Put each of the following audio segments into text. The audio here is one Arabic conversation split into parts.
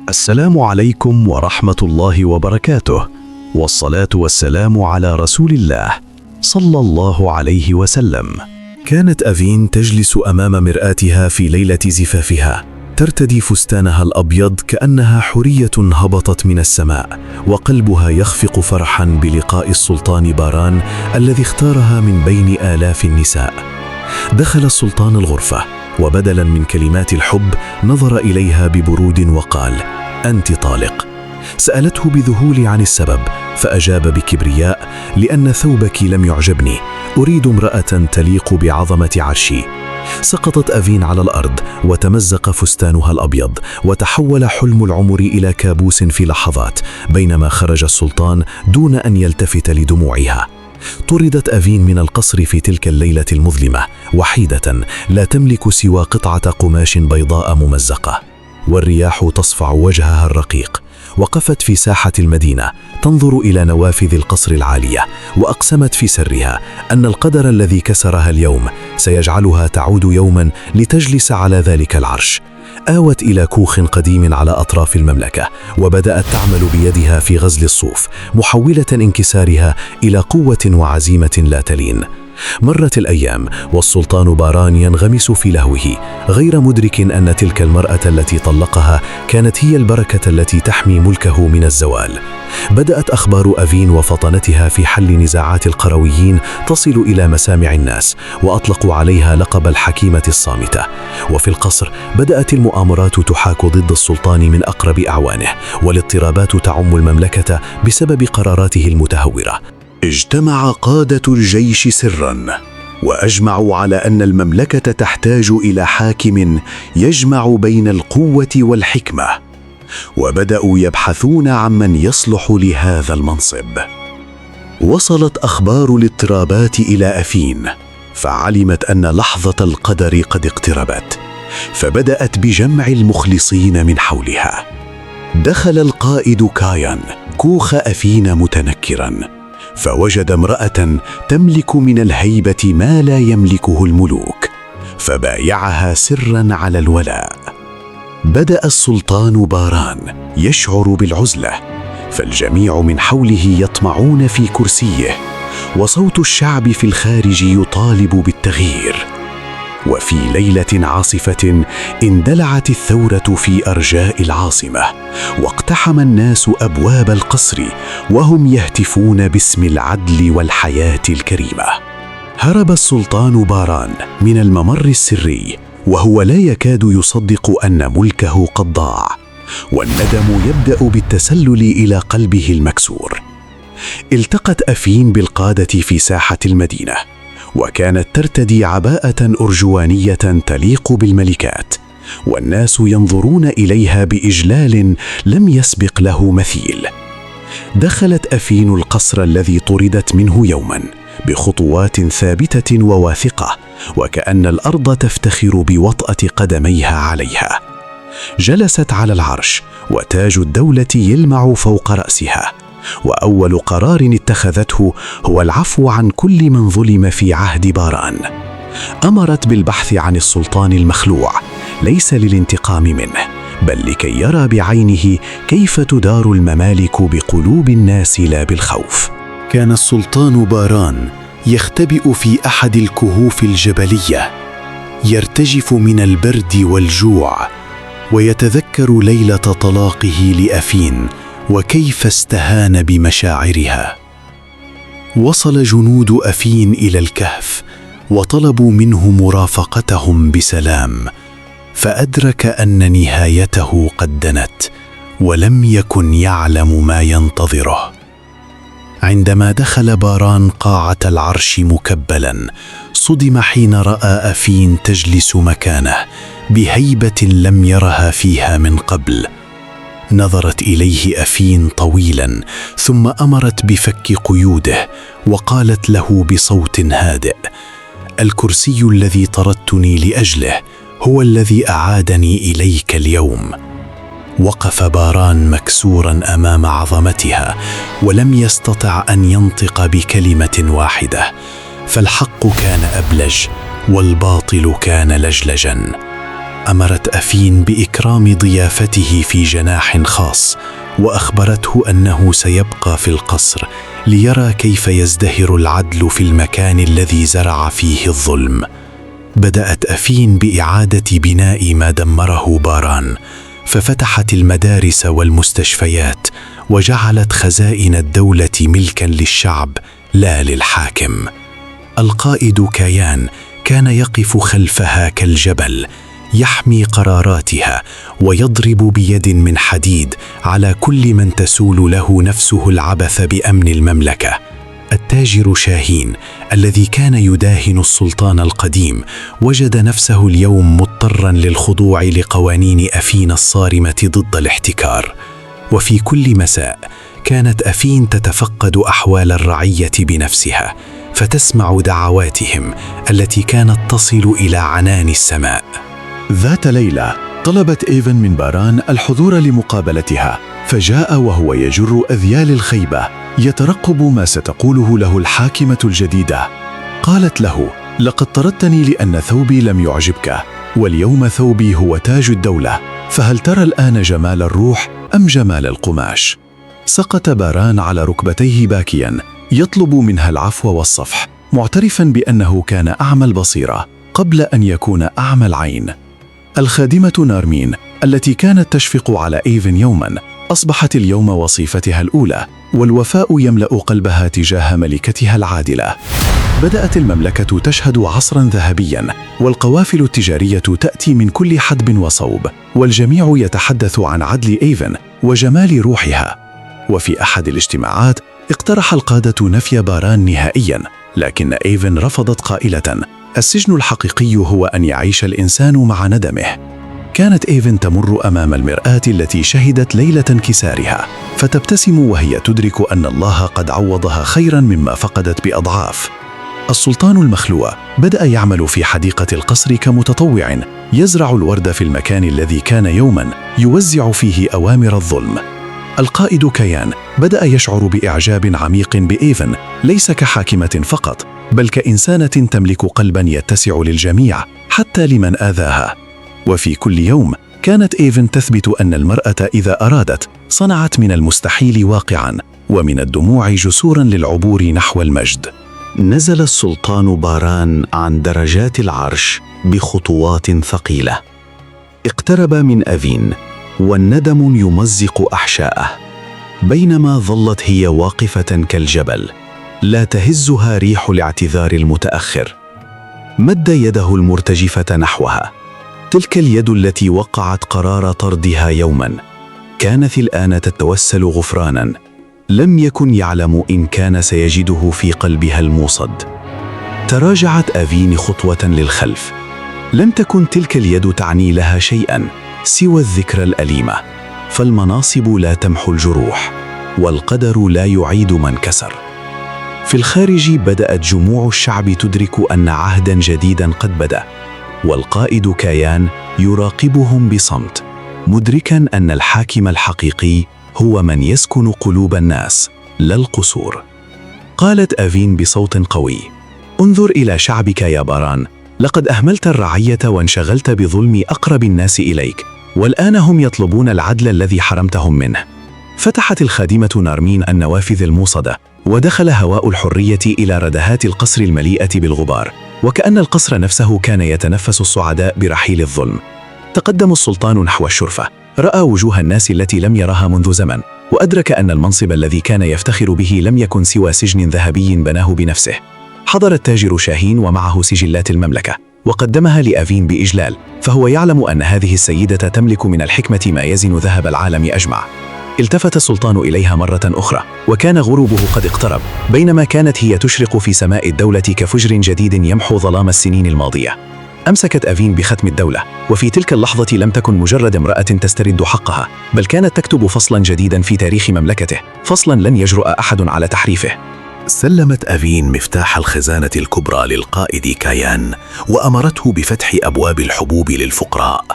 السلام عليكم ورحمة الله وبركاته، والصلاة والسلام على رسول الله صلى الله عليه وسلم. كانت أفين تجلس أمام مرآتها في ليلة زفافها، ترتدي فستانها الأبيض كأنها حورية هبطت من السماء، وقلبها يخفق فرحا بلقاء السلطان باران الذي اختارها من بين آلاف النساء. دخل السلطان الغرفة، وبدلا من كلمات الحب نظر إليها ببرود وقال: أنت طالق. سألته بذهول عن السبب، فأجاب بكبرياء: لأن ثوبك لم يعجبني، أريد امرأة تليق بعظمة عرشي. سقطت أفين على الأرض، وتمزق فستانها الأبيض، وتحول حلم العمر إلى كابوس في لحظات، بينما خرج السلطان دون أن يلتفت لدموعها. طردت أفين من القصر في تلك الليلة المظلمة، وحيدة لا تملك سوى قطعة قماش بيضاء ممزقة، والرياح تصفع وجهها الرقيق. وقفت في ساحة المدينة تنظر إلى نوافذ القصر العالية، وأقسمت في سرها أن القدر الذي كسرها اليوم سيجعلها تعود يوما لتجلس على ذلك العرش. آوت إلى كوخ قديم على أطراف المملكة، وبدأت تعمل بيدها في غزل الصوف، محولة انكسارها إلى قوة وعزيمة لا تلين. مرت الأيام، والسلطان باران ينغمس في لهوه، غير مدرك أن تلك المرأة التي طلقها كانت هي البركة التي تحمي ملكه من الزوال. بدأت أخبار أفين وفطنتها في حل نزاعات القرويين تصل إلى مسامع الناس، وأطلقوا عليها لقب الحكيمة الصامتة. وفي القصر بدأت المؤامرات تحاك ضد السلطان من أقرب أعوانه، والاضطرابات تعم المملكة بسبب قراراته المتهورة. اجتمع قادة الجيش سراً، وأجمعوا على أن المملكة تحتاج إلى حاكم يجمع بين القوة والحكمة، وبدأوا يبحثون عمن يصلح لهذا المنصب. وصلت أخبار الاضطرابات إلى أفين، فعلمت أن لحظة القدر قد اقتربت، فبدأت بجمع المخلصين من حولها. دخل القائد كايان كوخ أفين متنكراً، فوجد امرأة تملك من الهيبة ما لا يملكه الملوك، فبايعها سراً على الولاء. بدأ السلطان باران يشعر بالعزلة، فالجميع من حوله يطمعون في كرسيه، وصوت الشعب في الخارج يطالب بالتغيير. وفي ليلة عاصفة اندلعت الثورة في أرجاء العاصمة، واقتحم الناس أبواب القصر وهم يهتفون باسم العدل والحياة الكريمة. هرب السلطان باران من الممر السري، وهو لا يكاد يصدق أن ملكه قد ضاع، والندم يبدأ بالتسلل إلى قلبه المكسور. التقت أفين بالقادة في ساحة المدينة، وكانت ترتدي عباءة أرجوانية تليق بالملكات، والناس ينظرون إليها بإجلال لم يسبق له مثيل. دخلت أفين القصر الذي طردت منه يوما بخطوات ثابتة وواثقة، وكأن الأرض تفتخر بوطأة قدميها عليها. جلست على العرش، وتاج الدولة يلمع فوق رأسها، وأول قرار اتخذته هو العفو عن كل من ظلم في عهد باران. أمرت بالبحث عن السلطان المخلوع، ليس للانتقام منه، بل لكي يرى بعينه كيف تدار الممالك بقلوب الناس لا بالخوف. كان السلطان باران يختبئ في أحد الكهوف الجبلية، يرتجف من البرد والجوع، ويتذكر ليلة طلاقه لأفين وكيف استهان بمشاعرها. وصل جنود أفين إلى الكهف، وطلبوا منه مرافقتهم بسلام، فأدرك أن نهايته قد دنت، ولم يكن يعلم ما ينتظره. عندما دخل باران قاعة العرش مكبلا، صدم حين رأى أفين تجلس مكانه بهيبة لم يرها فيها من قبل. نظرت إليه أفين طويلا، ثم أمرت بفك قيوده، وقالت له بصوت هادئ: الكرسي الذي طردتني لأجله هو الذي أعادني إليك اليوم. وقف باران مكسورا أمام عظمتها، ولم يستطع أن ينطق بكلمة واحدة، فالحق كان أبلج والباطل كان لجلجا. أمرت أفين بإكرام ضيافته في جناح خاص، وأخبرته أنه سيبقى في القصر ليرى كيف يزدهر العدل في المكان الذي زرع فيه الظلم. بدأت أفين بإعادة بناء ما دمره باران، ففتحت المدارس والمستشفيات، وجعلت خزائن الدولة ملكاً للشعب لا للحاكم. القائد كايان كان يقف خلفها كالجبل، يحمي قراراتها ويضرب بيد من حديد على كل من تسول له نفسه العبث بأمن المملكة. التاجر شاهين الذي كان يداهن السلطان القديم وجد نفسه اليوم مضطراً للخضوع لقوانين أفين الصارمة ضد الاحتكار. وفي كل مساء كانت أفين تتفقد أحوال الرعية بنفسها، فتسمع دعواتهم التي كانت تصل إلى عنان السماء. ذات ليلة طلبت إيفن من باران الحضور لمقابلتها، فجاء وهو يجر أذيال الخيبة يترقب ما ستقوله له الحاكمة الجديدة. قالت له: لقد طردتني لأن ثوبي لم يعجبك، واليوم ثوبي هو تاج الدولة، فهل ترى الآن جمال الروح أم جمال القماش؟ سقط باران على ركبتيه باكيا يطلب منها العفو والصفح، معترفا بأنه كان أعمى البصيرة قبل أن يكون أعمى العين. الخادمة نارمين التي كانت تشفق على إيفن يوما أصبحت اليوم وصيفتها الأولى، والوفاء يملأ قلبها تجاه ملكتها العادلة. بدأت المملكة تشهد عصرا ذهبيا، والقوافل التجارية تأتي من كل حدب وصوب، والجميع يتحدث عن عدل إيفن وجمال روحها. وفي أحد الاجتماعات اقترح القادة نفي باران نهائيا، لكن إيفن رفضت قائلة: السجن الحقيقي هو أن يعيش الإنسان مع ندمه. كانت إيفن تمر أمام المرآة التي شهدت ليلة انكسارها، فتبتسم وهي تدرك أن الله قد عوضها خيرا مما فقدت بأضعاف. السلطان المخلوع بدأ يعمل في حديقة القصر كمتطوع، يزرع الورد في المكان الذي كان يوما يوزع فيه أوامر الظلم. القائد كايان بدأ يشعر بإعجاب عميق بإيفن، ليس كحاكمة فقط، بل كإنسانة تملك قلبا يتسع للجميع حتى لمن آذاها. وفي كل يوم كانت إيفن تثبت أن المرأة إذا أرادت صنعت من المستحيل واقعا، ومن الدموع جسورا للعبور نحو المجد. نزل السلطان باران عن درجات العرش بخطوات ثقيلة. اقترب من أفين والندم يمزق أحشاءه، بينما ظلت هي واقفة كالجبل لا تهزها ريح الاعتذار المتأخر. مد يده المرتجفة نحوها، تلك اليد التي وقعت قرار طردها يوما كانت الآن تتوسل غفرانا لم يكن يعلم إن كان سيجده في قلبها الموصد. تراجعت أفين خطوة للخلف، لم تكن تلك اليد تعني لها شيئا سوى الذكرى الأليمة، فالمناصب لا تمحو الجروح، والقدر لا يعيد من كسر. في الخارج بدأت جموع الشعب تدرك أن عهدا جديدا قد بدأ، والقائد كايان يراقبهم بصمت، مدركا أن الحاكم الحقيقي هو من يسكن قلوب الناس لا القصور. قالت أفين بصوت قوي: انظر إلى شعبك يا باران، لقد أهملت الرعية وانشغلت بظلم أقرب الناس إليك، والآن هم يطلبون العدل الذي حرمتهم منه. فتحت الخادمة نارمين النوافذ الموصدة، ودخل هواء الحرية إلى ردهات القصر المليئة بالغبار، وكأن القصر نفسه كان يتنفس السعداء برحيل الظلم. تقدم السلطان نحو الشرفة، رأى وجوه الناس التي لم يراها منذ زمن، وأدرك أن المنصب الذي كان يفتخر به لم يكن سوى سجن ذهبي بناه بنفسه. حضر التاجر شاهين ومعه سجلات المملكة، وقدمها لأفين بإجلال، فهو يعلم أن هذه السيدة تملك من الحكمة ما يزن ذهب العالم أجمع. التفت السلطان إليها مرة أخرى، وكان غروبه قد اقترب، بينما كانت هي تشرق في سماء الدولة كفجر جديد يمحو ظلام السنين الماضية. أمسكت أفين بختم الدولة، وفي تلك اللحظة لم تكن مجرد امرأة تسترد حقها، بل كانت تكتب فصلا جديدا في تاريخ مملكته، فصلا لن يجرؤ أحد على تحريفه. سلمت أفين مفتاح الخزانة الكبرى للقائد كايان، وأمرته بفتح أبواب الحبوب للفقراء،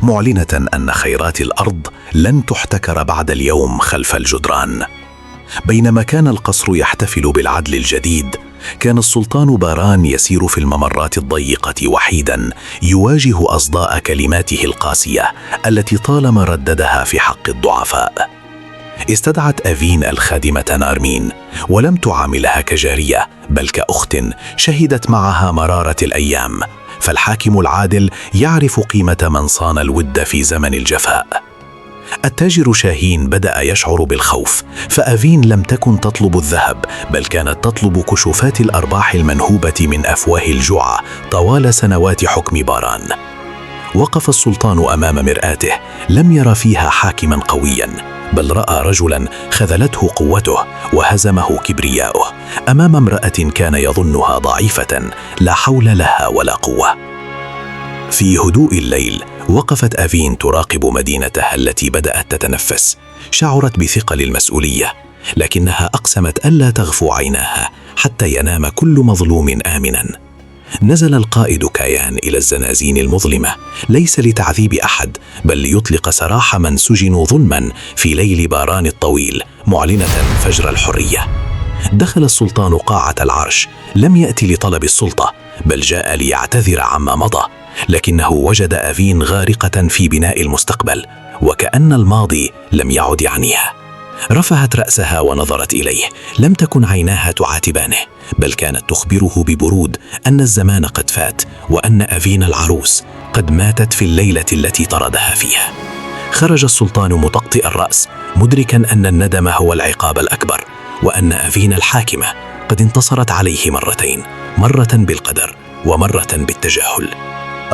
معلنة أن خيرات الأرض لن تحتكر بعد اليوم خلف الجدران. بينما كان القصر يحتفل بالعدل الجديد، كان السلطان باران يسير في الممرات الضيقة وحيدا، يواجه أصداء كلماته القاسية التي طالما رددها في حق الضعفاء. استدعت أفين الخادمة نارمين، ولم تعاملها كجارية بل كأخت شهدت معها مرارة الأيام، فالحاكم العادل يعرف قيمة من صان الود في زمن الجفاء. التاجر شاهين بدأ يشعر بالخوف، فأفين لم تكن تطلب الذهب بل كانت تطلب كشوفات الأرباح المنهوبة من أفواه الجوع طوال سنوات حكم باران. وقف السلطان أمام مرآته، لم ير فيها حاكما قويا بل رأى رجلا خذلته قوته وهزمه كبرياؤه أمام امرأة كان يظنها ضعيفة لا حول لها ولا قوة. في هدوء الليل وقفت أفين تراقب مدينتها التي بدأت تتنفس. شعرت بثقل المسؤولية، لكنها أقسمت ألا تغفو عيناها حتى ينام كل مظلوم آمنا. نزل القائد كايان إلى الزنازين المظلمة، ليس لتعذيب أحد بل ليطلق سراح من سجنوا ظلما في ليل باران الطويل، معلنة فجر الحرية. دخل السلطان قاعة العرش، لم يأتي لطلب السلطة بل جاء ليعتذر عما مضى، لكنه وجد أفين غارقة في بناء المستقبل وكأن الماضي لم يعد يعنيها. رفعت رأسها ونظرت إليه، لم تكن عيناها تعاتبانه بل كانت تخبره ببرود أن الزمان قد فات وأن أفين العروس قد ماتت في الليلة التي طردها فيها. خرج السلطان مطقطئ الرأس مدركا أن الندم هو العقاب الأكبر، وأن أفين الحاكمة قد انتصرت عليه مرتين، مرة بالقدر ومرة بالتجاهل.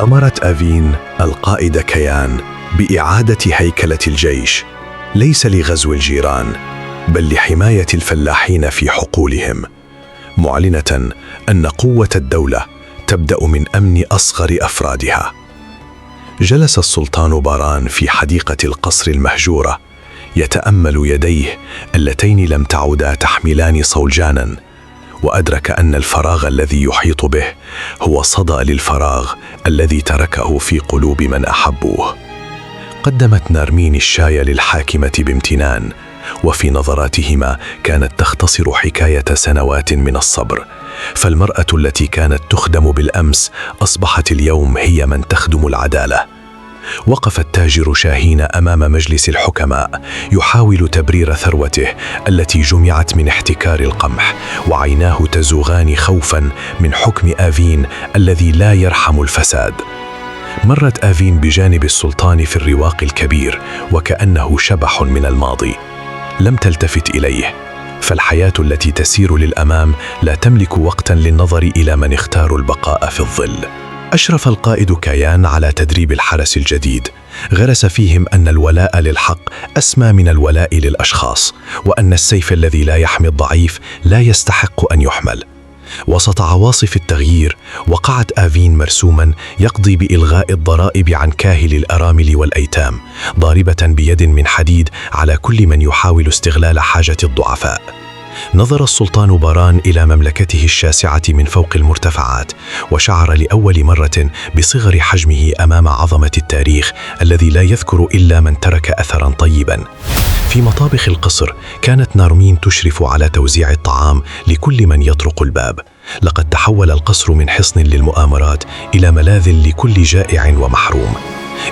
أمرت أفين القائد كايان بإعادة هيكلة الجيش، ليس لغزو الجيران بل لحماية الفلاحين في حقولهم، معلنة أن قوة الدولة تبدأ من أمن أصغر أفرادها. جلس السلطان باران في حديقة القصر المهجورة يتأمل يديه اللتين لم تعودا تحملان صولجانا، وأدرك أن الفراغ الذي يحيط به هو صدى للفراغ الذي تركه في قلوب من أحبوه. قدمت نارمين الشاي للحاكمة بامتنان، وفي نظراتهما كانت تختصر حكاية سنوات من الصبر، فالمرأة التي كانت تخدم بالأمس أصبحت اليوم هي من تخدم العدالة. وقف التاجر شاهين أمام مجلس الحكماء يحاول تبرير ثروته التي جمعت من احتكار القمح، وعيناه تزوغان خوفا من حكم أفين الذي لا يرحم الفساد. مرت أفين بجانب السلطان في الرواق الكبير وكأنه شبح من الماضي، لم تلتفت إليه، فالحياة التي تسير للأمام لا تملك وقتا للنظر إلى من اختاروا البقاء في الظل. أشرف القائد كايان على تدريب الحرس الجديد، غرس فيهم أن الولاء للحق أسمى من الولاء للأشخاص، وأن السيف الذي لا يحمي الضعيف لا يستحق أن يحمل. وسط عواصف التغيير وقعت أفين مرسوما يقضي بإلغاء الضرائب عن كاهل الأرامل والأيتام، ضاربة بيد من حديد على كل من يحاول استغلال حاجة الضعفاء. نظر السلطان باران إلى مملكته الشاسعة من فوق المرتفعات، وشعر لأول مرة بصغر حجمه أمام عظمة التاريخ الذي لا يذكر إلا من ترك أثرا طيبا. في مطابخ القصر كانت نارمين تشرف على توزيع الطعام لكل من يطرق الباب. لقد تحول القصر من حصن للمؤامرات إلى ملاذ لكل جائع ومحروم.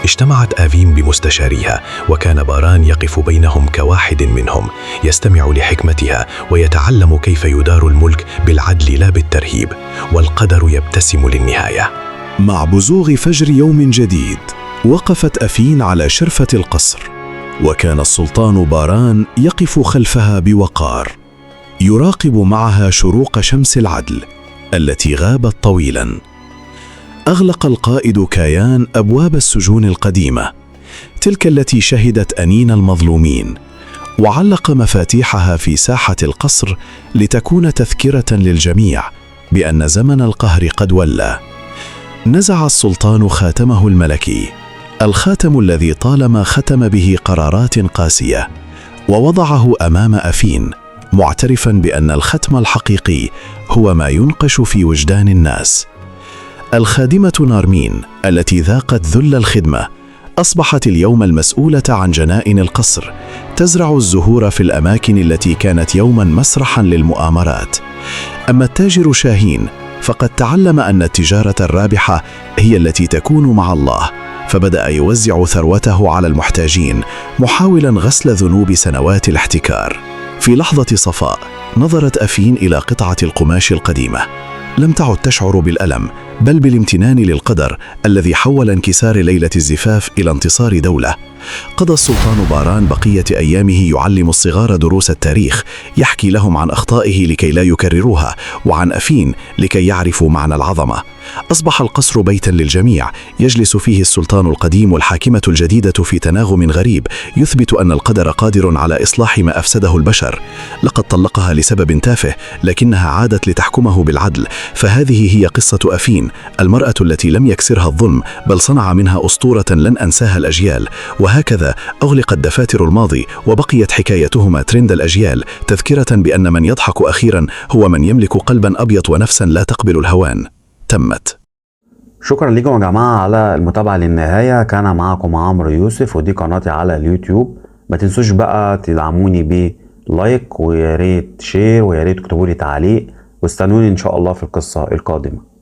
اجتمعت أفين بمستشاريها، وكان باران يقف بينهم كواحد منهم، يستمع لحكمتها ويتعلم كيف يدار الملك بالعدل لا بالترهيب، والقدر يبتسم للنهاية. مع بزوغ فجر يوم جديد وقفت أفين على شرفة القصر، وكان السلطان باران يقف خلفها بوقار، يراقب معها شروق شمس العدل التي غابت طويلا. أغلق القائد كايان أبواب السجون القديمة، تلك التي شهدت أنين المظلومين، وعلق مفاتيحها في ساحة القصر لتكون تذكرة للجميع بأن زمن القهر قد ولى. نزع السلطان خاتمه الملكي، الخاتم الذي طالما ختم به قرارات قاسية، ووضعه أمام أفين، معترفا بأن الختم الحقيقي هو ما ينقش في وجدان الناس. الخادمة نارمين التي ذاقت ذل الخدمة أصبحت اليوم المسؤولة عن جنائن القصر، تزرع الزهور في الأماكن التي كانت يوما مسرحا للمؤامرات. أما التاجر شاهين فقد تعلم أن التجارة الرابحة هي التي تكون مع الله، فبدأ يوزع ثروته على المحتاجين محاولا غسل ذنوب سنوات الاحتكار. في لحظة صفاء نظرت أفين إلى قطعة القماش القديمة، لم تعد تشعر بالألم بل بالامتنان للقدر الذي حول انكسار ليلة الزفاف إلى انتصار دولة. قضى السلطان باران بقية أيامه يعلم الصغار دروس التاريخ، يحكي لهم عن أخطائه لكي لا يكرروها، وعن أفين لكي يعرفوا معنى العظمة. أصبح القصر بيتا للجميع، يجلس فيه السلطان القديم والحاكمة الجديدة في تناغم غريب يثبت أن القدر قادر على إصلاح ما أفسده البشر. لقد طلقها لسبب تافه لكنها عادت لتحكمه بالعدل، فهذه هي قصة أفين، المرأة التي لم يكسرها الظلم بل صنع منها أسطورة لن أنساها الأجيال. وهكذا أغلقت دفاتر الماضي وبقيت حكايتهما ترند الأجيال، تذكرة بأن من يضحك أخيرا هو من يملك قلبا أبيض ونفسا لا تقبل الهوان. تمت. شكرا لكم يا جماعة على المتابعة للنهاية. كان معكم عمرو يوسف ودي قناتي على اليوتيوب. ما تنسوش بقى تدعموني بلايك ويا ريت شير ويا ريت تكتبوا لي تعليق، واستنوني إن شاء الله في القصة القادمة.